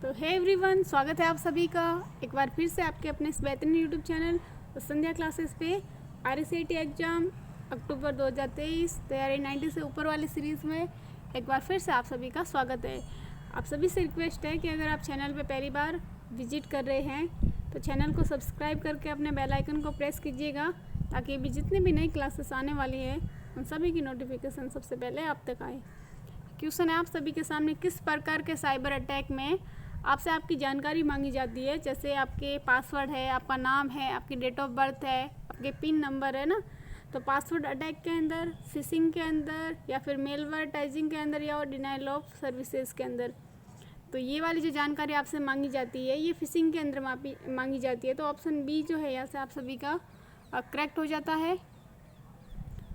तो hey everyone, स्वागत है आप सभी का एक बार फिर से आपके अपने इस बेहतरीन यूट्यूब चैनल संध्या क्लासेस पे। RCET एग्ज़ाम अक्टूबर 2023 तैयारी 90 से ऊपर वाली सीरीज़ में एक बार फिर से आप सभी का स्वागत है। आप सभी से रिक्वेस्ट है कि अगर आप चैनल पे पहली बार विजिट कर रहे हैं तो चैनल को सब्सक्राइब करके अपने बेल आइकन को प्रेस कीजिएगा, ताकि भी जितनी भी नई क्लासेस आने वाली है उन सभी की नोटिफिकेशन सबसे पहले आप तक आए। क्वेश्चन है आप सभी के सामने, किस प्रकार के साइबर अटैक में आपसे आपकी जानकारी मांगी जाती है, जैसे आपके पासवर्ड है, आपका नाम है, आपकी डेट ऑफ बर्थ है, आपके पिन नंबर है ना। तो पासवर्ड अटैक के अंदर, फिशिंग के अंदर, या फिर मेलवर्टाइजिंग के अंदर, या और डिनाइल ऑफ सर्विसेज के अंदर। तो ये वाली जो जानकारी आपसे मांगी जाती है ये फिशिंग के अंदर मांगी जाती है। तो ऑप्शन बी जो है यहाँ से आप सभी का करेक्ट हो जाता है।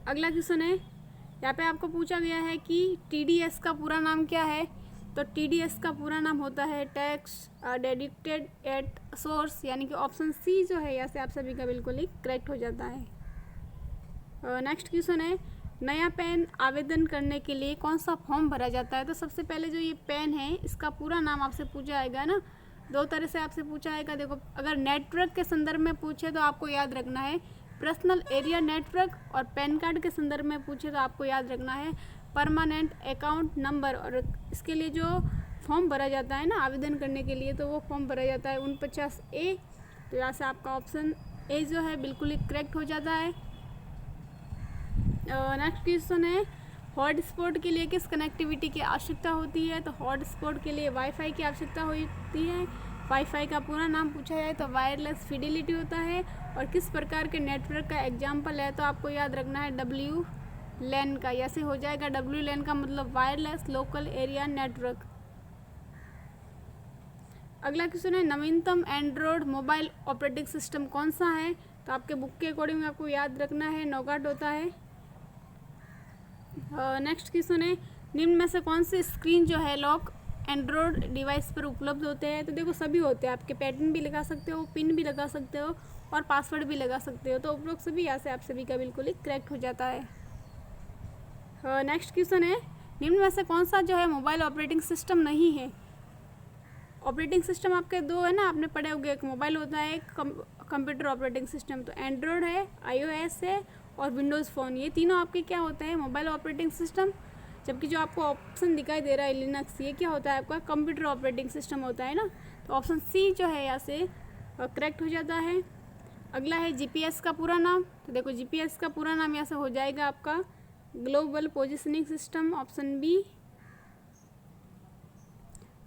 अगला क्वेश्चन है, यहाँ पे आपको पूछा गया है कि TDS का पूरा नाम क्या है। तो TDS का पूरा नाम होता है टैक्स डेडिकेटेड एट सोर्स, यानी कि ऑप्शन सी जो है यहाँ से आप सभी का बिल्कुल ही करेक्ट हो जाता है। नेक्स्ट क्वेश्चन है, नया पैन आवेदन करने के लिए कौन सा फॉर्म भरा जाता है। तो सबसे पहले जो ये पैन है इसका पूरा नाम आपसे पूछा जाएगा ना, दो तरह से आपसे पूछा जाएगा। देखो, अगर नेटवर्क के संदर्भ में पूछे तो आपको याद रखना है पर्सनल एरिया नेटवर्क, और पैन कार्ड के संदर्भ में पूछे तो आपको याद रखना है परमानेंट अकाउंट नंबर। और इसके लिए जो फॉर्म भरा जाता है ना आवेदन करने के लिए, तो वो फॉर्म भरा जाता है 49A। तो यहाँ से आपका ऑप्शन ए जो है बिल्कुल ही करेक्ट हो जाता है। नेक्स्ट क्वेश्चन है, हॉटस्पॉट के लिए किस कनेक्टिविटी की आवश्यकता होती है। तो हॉटस्पॉट के लिए वाईफाई की आवश्यकता होती है। वाईफाई का पूरा नाम पूछा जाए तो वायरलेस फिडेलिटी होता है। और किस प्रकार के नेटवर्क का एग्जाम्पल है, तो आपको याद रखना है WLAN का। ऐसे हो जाएगा WLAN का मतलब वायरलेस लोकल एरिया नेटवर्क। अगला क्वेश्चन है, नवीनतम एंड्रॉयड मोबाइल ऑपरेटिंग सिस्टम कौन सा है। तो आपके बुक के अकॉर्डिंग आपको याद रखना है नौगाट होता है। नेक्स्ट क्वेश्चन है, निम्न में से कौन से स्क्रीन जो है लॉक एंड्रॉयड डिवाइस पर उपलब्ध होते हैं। तो देखो सभी होते हैं, आपके पैटर्न भी लगा सकते हो, पिन भी लगा सकते हो, और पासवर्ड भी लगा सकते हो। तो उपरोक्त सभी यहाँ से आप सभी का बिल्कुल ही करेक्ट हो जाता है। नेक्स्ट क्वेश्चन है, निम्न में से कौन सा जो है मोबाइल ऑपरेटिंग सिस्टम नहीं है। ऑपरेटिंग सिस्टम आपके दो है ना, आपने पढ़े होंगे, एक मोबाइल होता है, एक कंप्यूटर ऑपरेटिंग सिस्टम। तो एंड्रॉयड है, iOS है, और विंडोज़ फ़ोन, ये तीनों आपके क्या होते हैं मोबाइल ऑपरेटिंग सिस्टम। जबकि जो आपको ऑप्शन दिखाई दे रहा है लिनक्स, ये क्या होता है आपका कंप्यूटर ऑपरेटिंग सिस्टम होता है ना। तो ऑप्शन सी जो है यहाँ से करेक्ट हो जाता है। अगला है GPS का पूरा नाम। तो देखो GPS का पूरा नाम यहाँ से हो जाएगा आपका global positioning system, option B.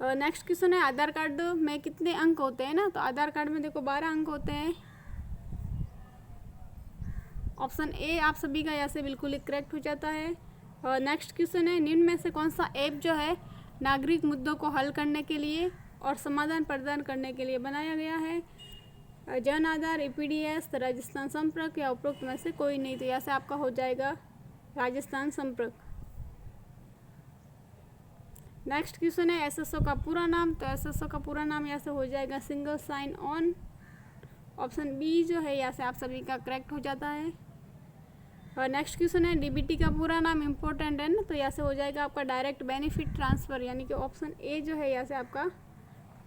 Next question है, आधार कार्ड में कितने अंक होते हैं ना। तो आधार कार्ड में देखो 12 अंक होते हैं। ऑप्शन ए आप सभी का यहाँ से बिल्कुल ही करेक्ट हो जाता है। और नेक्स्ट क्वेश्चन है, निम्न में से कौन सा ऐप जो है नागरिक मुद्दों को हल करने के लिए और समाधान प्रदान करने के लिए बनाया गया है। जन आधार, APDS, राजस्थान संपर्क, या उपरोक्त में से कोई नहीं। तो यहाँ से आपका हो जाएगा राजस्थान संपर्क। नेक्स्ट क्वेश्चन है, SSO का पूरा नाम। तो SSO का पूरा नाम यहाँ से हो जाएगा single sign on, option B जो है यहाँ से आप सभी का करेक्ट हो जाता है। और नेक्स्ट क्वेश्चन है, DBT का पूरा नाम इम्पोर्टेंट है ना, तो यहाँ से हो जाएगा आपका डायरेक्ट बेनिफिट ट्रांसफ़र, यानी कि ऑप्शन ए जो है यहाँ से आपका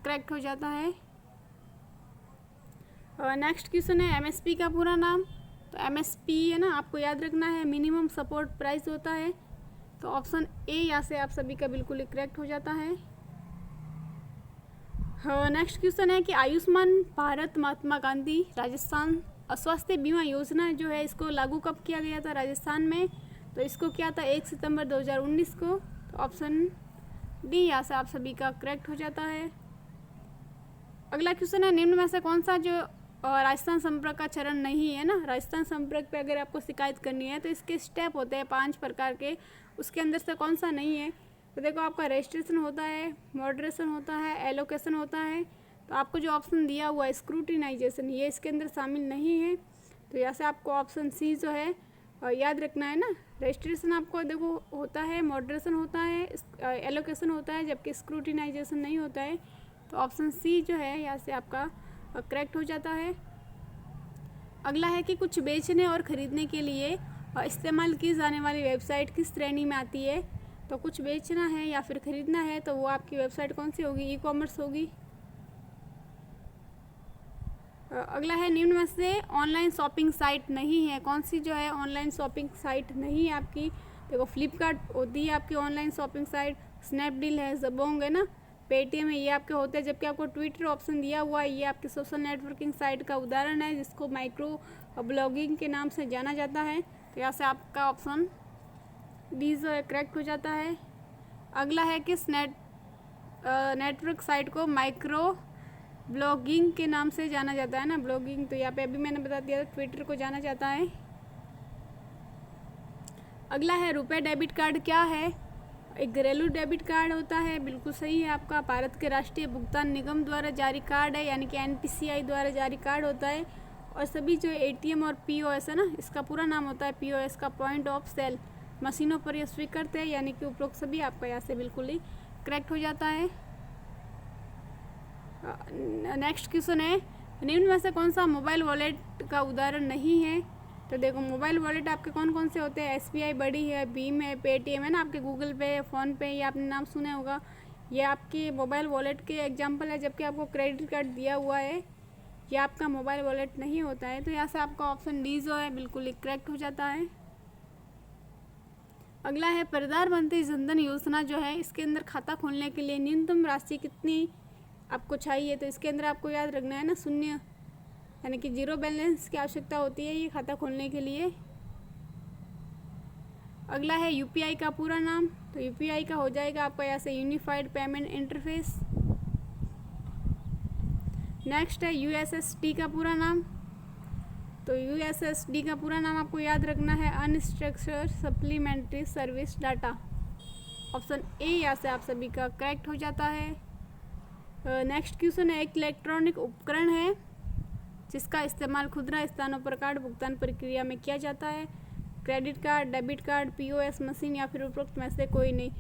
करेक्ट हो जाता है। और नेक्स्ट क्वेश्चन है, MSP का पूरा नाम। तो MSP है ना, आपको याद रखना है मिनिमम सपोर्ट प्राइस होता है। तो ऑप्शन ए यहाँ से आप सभी का बिल्कुल करेक्ट हो जाता है। नेक्स्ट क्वेश्चन है कि आयुष्मान भारत महात्मा गांधी राजस्थान स्वास्थ्य बीमा योजना जो है इसको लागू कब किया गया था राजस्थान में। तो इसको किया था 1 सितंबर 2019 को। तो ऑप्शन डी यहाँ से आप सभी का करेक्ट हो जाता है। अगला क्वेश्चन है, निम्न में से कौन सा जो राजस्थान संपर्क का चरण नहीं है ना। राजस्थान संपर्क पे अगर आपको शिकायत करनी है तो इसके स्टेप होते हैं 5 प्रकार के, उसके अंदर से कौन सा नहीं है। तो देखो आपका रजिस्ट्रेशन होता है, मॉडरेशन होता है, एलोकेशन होता है। तो आपको जो ऑप्शन दिया हुआ है स्क्रूटिनाइजेशन, ये इसके अंदर शामिल नहीं है। तो यहाँ से आपको ऑप्शन सी जो है याद रखना है ना। रजिस्ट्रेशन आपको देखो होता है, मॉडरेशन होता है, एलोकेशन होता है, जबकि स्क्रूटिनाइजेशन नहीं होता है। तो ऑप्शन सी जो है यहाँ से आपका करेक्ट हो जाता है। अगला है कि कुछ बेचने और ख़रीदने के लिए इस्तेमाल की जाने वाली वेबसाइट किस श्रेणी में आती है। तो कुछ बेचना है या फिर ख़रीदना है तो वो आपकी वेबसाइट कौन सी होगी? ई कॉमर्स होगी। अगला है निम्न में से ऑनलाइन शॉपिंग साइट नहीं है। कौन सी जो है ऑनलाइन शॉपिंग साइट नहीं है आपकी? देखो फ्लिपकार्ट होती है आपकी ऑनलाइन शॉपिंग साइट, स्नैपडील है, जबोंग है ना, पेटीएम है, ये आपके होते हैं। जबकि आपको ट्विटर ऑप्शन दिया हुआ है, ये आपकी सोशल नेटवर्किंग साइट का उदाहरण है जिसको माइक्रो ब्लॉगिंग के नाम से जाना जाता है। तो यहाँ से आपका ऑप्शन डी जो है करेक्ट हो जाता है। अगला है किस नेटवर्क साइट को माइक्रो ब्लॉगिंग के नाम से जाना जाता है ना, ब्लॉगिंग। तो यहाँ पे अभी मैंने बता दिया ट्विटर को जाना जाता है। अगला है रुपए डेबिट कार्ड क्या है? एक घरेलू डेबिट कार्ड होता है, बिल्कुल सही है आपका। भारत के राष्ट्रीय भुगतान निगम द्वारा जारी कार्ड है, यानी कि एनपीसीआई द्वारा जारी कार्ड होता है। और सभी जो एटीएम और पीओएस है ना, इसका पूरा नाम होता है पीओएस का पॉइंट ऑफ सेल मशीनों पर यह स्वीकृत है, यानी कि उपरोक्त सभी आपका यहाँ से बिल्कुल ही करेक्ट हो जाता है। नेक्स्ट क्वेश्चन है निम्न में से कौन सा मोबाइल वॉलेट का उदाहरण नहीं है? तो देखो मोबाइल वॉलेट आपके कौन कौन से होते हैं? एसबीआई बड़ी है, भीम है, पेटीएम है ना, आपके गूगल पे, फ़ोन पे, ये आपने नाम सुना होगा। ये आपके मोबाइल वॉलेट के एग्जांपल है। जबकि आपको क्रेडिट कार्ड दिया हुआ है, ये आपका मोबाइल वॉलेट नहीं होता है। तो यहाँ से आपका ऑप्शन डी जो है बिल्कुल ही करेक्ट हो जाता है। अगला है प्रधानमंत्री जनधन योजना जो है, इसके अंदर खाता खोलने के लिए न्यूनतम राशि कितनी आपको चाहिए? तो इसके अंदर आपको याद रखना है ना, शून्य, यानी कि जीरो बैलेंस की आवश्यकता होती है ये खाता खोलने के लिए। अगला है यूपीआई का पूरा नाम। तो यूपीआई का हो जाएगा आपका यहाँ से यूनिफाइड पेमेंट इंटरफेस। नेक्स्ट है यूएसएसडी का पूरा नाम। तो यूएसएसडी का पूरा नाम आपको याद रखना है unstructured supplementary service data. Option A यहाँ से आप सभी का करेक्ट हो जाता है। नेक्स्ट क्वेश्चन है एक इलेक्ट्रॉनिक उपकरण है जिसका इस्तेमाल खुदरा स्थानों पर कार्ड भुगतान प्रक्रिया में किया जाता है। Credit card, debit card, POS machine या फिर उपरोक्त में से कोई नहीं।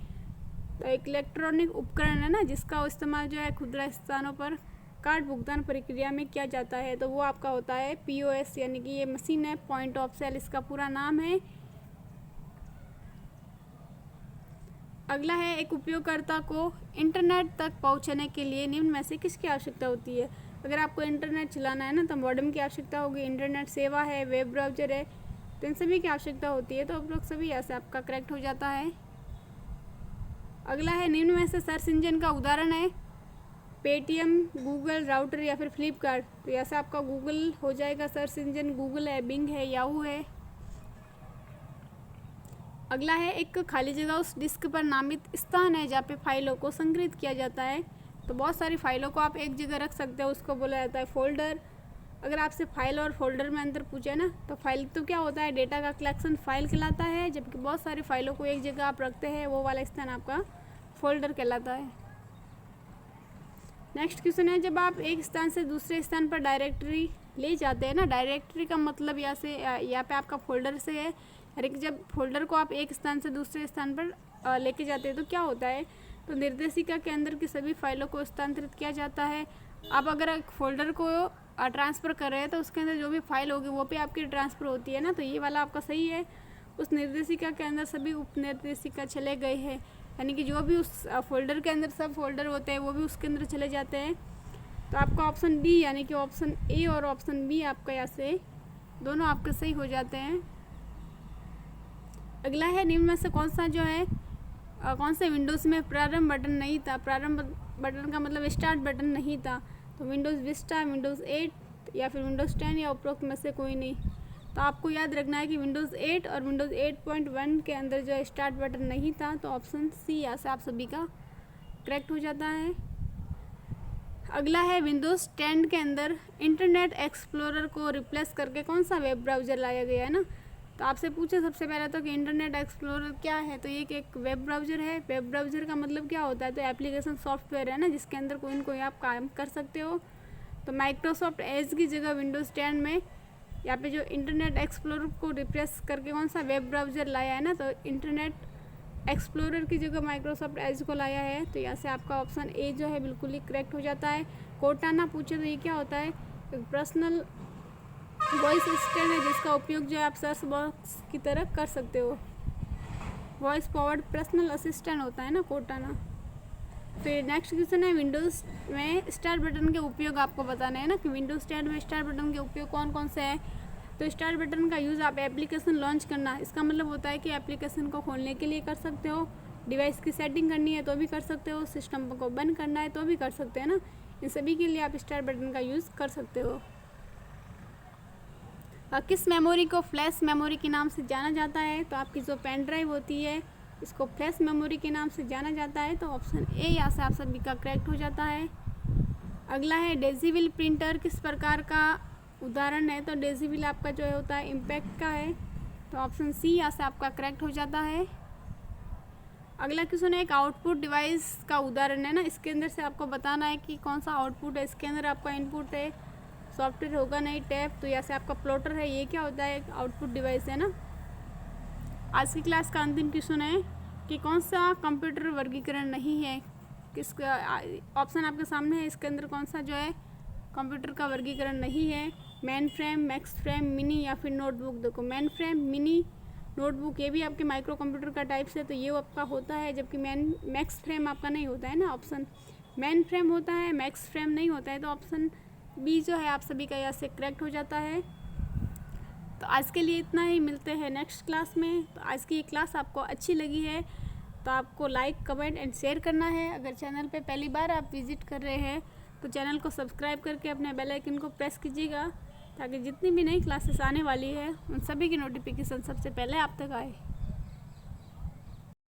तो एक इलेक्ट्रॉनिक उपकरण है ना जिसका इस्तेमाल जो है खुदरा स्थानों पर कार्ड भुगतान प्रक्रिया में किया जाता है, तो वो आपका होता है पीओएस, यानी कि ये मशीन है पॉइंट ऑफ सेल इसका पूरा नाम है। अगला है एक उपयोगकर्ता को इंटरनेट तक पहुंचने के लिए निम्न में से किसकी आवश्यकता होती है? अगर आपको इंटरनेट चलाना है ना तो मॉडेम की आवश्यकता होगी, इंटरनेट सेवा है, वेब ब्राउज़र है, तो इन सभी की आवश्यकता होती है। तो आप लोग सभी ऐसे आपका करेक्ट हो जाता है। अगला है निम्न में से सर्च इंजन का उदाहरण है पेटीएम, गूगल, राउटर या फिर फ्लिपकार्ट। तो ऐसा आपका गूगल हो जाएगा सर्च इंजन, गूगल है, बिंग है, याहू है। अगला है एक खाली जगह उस डिस्क पर नामित स्थान है जहाँ पे फाइलों को संग्रहित किया जाता है। तो बहुत सारी फाइलों को आप एक जगह रख सकते हो, उसको बोला जाता है फोल्डर। अगर आपसे फाइल और फोल्डर में अंतर पूछे ना तो फाइल तो क्या होता है, डेटा का कलेक्शन फाइल कहलाता है, जबकि बहुत सारी फाइलों को एक जगह आप रखते हैं वो वाला स्थान आपका फोल्डर कहलाता है। नेक्स्ट क्वेश्चन है जब आप एक स्थान से दूसरे स्थान पर डायरेक्टरी ले जाते हैं ना, डायरेक्टरी का मतलब यहाँ पे आपका फोल्डर से है, यानी कि जब फोल्डर को आप एक स्थान से दूसरे स्थान पर लेके जाते हैं तो क्या होता है, तो निर्देशिका के अंदर की सभी फाइलों को स्थानांतरित किया जाता है। आप अगर एक फोल्डर को ट्रांसफ़र कर रहे हैं तो उसके अंदर जो भी फाइल होगी वो भी आपकी ट्रांसफ़र होती है ना, तो ये वाला आपका सही है। उस निर्देशिका के अंदर सभी उप निर्देशिका चले गए हैं, यानी कि जो भी उस फोल्डर के अंदर सब फोल्डर होते हैं वो भी उसके अंदर चले जाते हैं। तो आपका ऑप्शन डी यानी कि ऑप्शन ए और ऑप्शन बी आपका यहाँ से दोनों आपके सही हो जाते हैं। अगला है निम्न में से कौन सा जो है कौन से विंडोज़ में प्रारंभ बटन नहीं था? प्रारंभ बटन का मतलब स्टार्ट बटन नहीं था। तो विंडोज़ विस्टा, विंडोज़ 8 या फिर विंडोज़ 10 या उपरोक्त में से कोई नहीं। तो आपको याद रखना है कि विंडोज़ 8 और विंडोज़ 8.1 के अंदर जो स्टार्ट बटन नहीं था। तो ऑप्शन सी यहाँ से आप सभी का करेक्ट हो जाता है। अगला है विंडोज़ 10 के अंदर इंटरनेट एक्सप्लोरर को रिप्लेस करके कौन सा वेब ब्राउज़र लाया गया है ना। तो आपसे पूछे सबसे पहले तो कि इंटरनेट एक्सप्लोरर क्या है, तो ये एक वेब ब्राउज़र है। वेब ब्राउज़र का मतलब क्या होता है, तो एप्लीकेशन सॉफ्टवेयर है ना जिसके अंदर कोई न कोई आप काम कर सकते हो। तो माइक्रोसॉफ्ट एज की जगह विंडोज़ 10 में यहाँ पे जो इंटरनेट एक्सप्लोरर को रिप्लेस करके कौन सा वेब ब्राउज़र लाया है ना, तो इंटरनेट एक्सप्लोरर की जगह माइक्रोसॉफ्ट एज को लाया है। तो यहाँ से आपका ऑप्शन ए जो है बिल्कुल ही करेक्ट हो जाता है। कोर्टाना पूछे तो ये क्या होता है, पर्सनल वॉइस असिस्टेंट है जिसका उपयोग जो है आप सर्च बॉक्स की तरह कर सकते हो। वॉइस पावर्ड पर्सनल असिस्टेंट होता है ना, कोर्टाना। फिर नेक्स्ट क्वेश्चन है विंडोज़ में स्टार्ट बटन के उपयोग आपको बताना है ना कि विंडोज़ 10 में स्टार्ट बटन के उपयोग कौन कौन से हैं। तो स्टार्ट बटन का यूज़ आप एप्लीकेशन लॉन्च करना, इसका मतलब होता है कि एप्लीकेशन को खोलने के लिए कर सकते हो, डिवाइस की सेटिंग करनी है तो भी कर सकते हो, सिस्टम को बंद करना है तो भी कर सकते हैं ना, इन सभी के लिए आप स्टार्ट बटन का यूज़ कर सकते हो। किस मेमोरी को फ्लैश मेमोरी के नाम से जाना जाता है। तो आपकी जो पेन ड्राइव होती है इसको फ्लैश मेमोरी के नाम से जाना जाता है। तो ऑप्शन ए यहाँ से आप सभी का करेक्ट हो जाता है। अगला है डेजिबल प्रिंटर किस प्रकार का उदाहरण है। तो डेजिबल आपका जो होता है इम्पैक्ट का है। तो ऑप्शन सी यहाँ से आपका करेक्ट हो जाता है। अगला क्वेश्चन है एक आउटपुट डिवाइस का उदाहरण है ना, इसके अंदर से आपको बताना है कि कौन सा आउटपुट है। इसके अंदर आपका इनपुट है, सॉफ्टवेयर होगा नहीं टैब, तो यहाँ से आपका प्लॉटर है, ये क्या होता है, एक आउटपुट डिवाइस है ना। आज की क्लास का अंतिम क्वेश्चन है कि कौन सा कंप्यूटर वर्गीकरण नहीं है। किसका ऑप्शन आपके सामने है, इसके अंदर कौन सा जो है कंप्यूटर का वर्गीकरण नहीं है। Main frame, max frame, mini या फिर नोटबुक। देखो मेन फ्रेम, मिनी, नोटबुक ये भी आपके माइक्रो कंप्यूटर का टाइप्स है, तो ये आपका होता है, जबकि मैक्स फ्रेम आपका नहीं होता है ना। ऑप्शन मेन फ्रेम होता है, मैक्स फ्रेम नहीं होता है, तो ऑप्शन बी जो है आप सभी का यहाँ से करेक्ट हो जाता है। तो आज के लिए इतना ही, मिलते हैं नेक्स्ट क्लास में। तो आज की ये क्लास आपको अच्छी लगी है तो आपको लाइक, कमेंट एंड शेयर करना है। अगर चैनल पे पहली बार आप विजिट कर रहे हैं तो चैनल को सब्सक्राइब करके अपने बेल आइकन को प्रेस कीजिएगा, ताकि जितनी भी नई क्लासेस आने वाली है उन सभी की नोटिफिकेशन सबसे पहले आप तक आए।